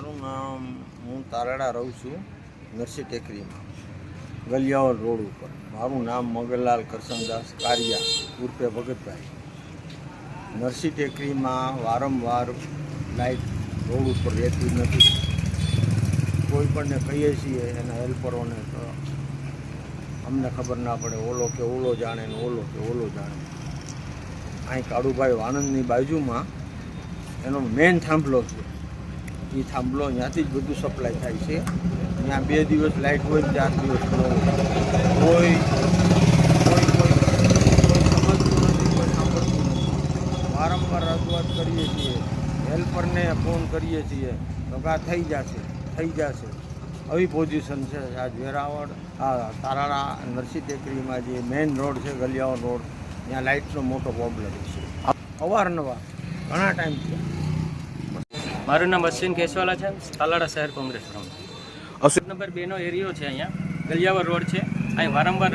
મારું નામ હું તારાડા રહું છું નરસિંહ ટેકરીમાં ગલિયાવળ રોડ ઉપર. મારું નામ મગરલાલ કરસનદાસ કારિયા ઉર્ફે ભગતભાઈ. નરસિંહ ટેકરીમાં વારંવાર લાઇટ રોડ ઉપર રહેતી નથી. કોઈ પણને કહીએ છીએ એના હેલ્પરોને તો અમને ખબર ના પડે, ઓલો કે ઓલો જાણે ને ઓલો કે ઓલો જાણે. અહીં કાળુભાઈ વાનંદની બાજુમાં એનો મેઇન થાંભલો છે. એ થાંભલો ત્યાંથી જ બધું સપ્લાય થાય છે. ત્યાં 2 દિવસ લાઇટ હોય, 4 દિવસ ન હોય. કોઈ સમજતું નથી, કોઈ સાંભળતું નથી. વારંવાર રજૂઆત કરીએ છીએ, હેલ્પરને ફોન કરીએ છીએ તો થઈ જશે. આવી પોઝિશન છે. આ વેરાવળ તારાળા નરસિંહ ટેકરીમાં જે મેઇન રોડ છે ગલિયાવળ રોડ, ત્યાં લાઇટનો મોટો પ્રોબ્લેમ છે. અવારનવાર ઘણા ટાઈમથી. મારું નામ અશ્વિન કેશવાલા છે, તાલાળા શહેર કોંગ્રેસ પ્રમુખ. નંબર 2 નો એરિયો છે. અહીંયા ગલિયાવળ રોડ છે. અહીં વારંવાર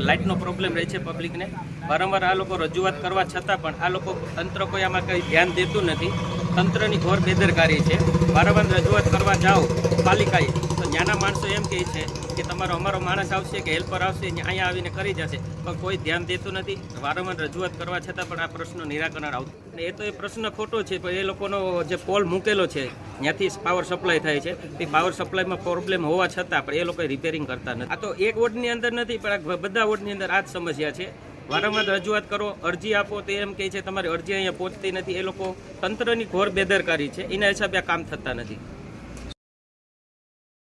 લાઇટનો પ્રોબ્લેમ રહે છે પબ્લિકને. વારંવાર આ લોકો રજૂઆત કરવા છતાં પણ આ લોકો તંત્ર કોઈ આમાં કંઈ ધ્યાન દેતું નથી. તંત્રની ઘોર બેદરકારી છે. વારંવાર રજૂઆત કરવા જાઓ પાલિકાએ તો ત્યાંના માણસો એમ કહે છે કે અમારો માણસ આવશે કે હેલ્પર આવશે, અહીંયા આવીને કરી જશે, પણ કોઈ ધ્યાન દેતું નથી. વારંવાર રજૂઆત કરવા છતાં પણ આ પ્રશ્નનું નિરાકરણ આવતું. એ તો એ પ્રશ્ન ખોટો છે, પણ એ લોકોનો જે પોલ મૂકેલો છે ત્યાંથી પાવર સપ્લાય થાય છે. એ પાવર સપ્લાયમાં પ્રોબ્લેમ હોવા છતાં પણ એ લોકો રિપેરિંગ કરતા નથી. આ તો એક વોર્ડની અંદર નથી, પણ બધા વોર્ડની અંદર આ જ સમસ્યા છે. વારંવાર રજૂઆત કરો, અરજી આપો તો એમ કહે છે તમારી અરજી અહીંયા પહોંચતી નથી. એ લોકો તંત્રની ઘોર બેદરકારી છે, એના હિસાબે આ કામ થતા નથી.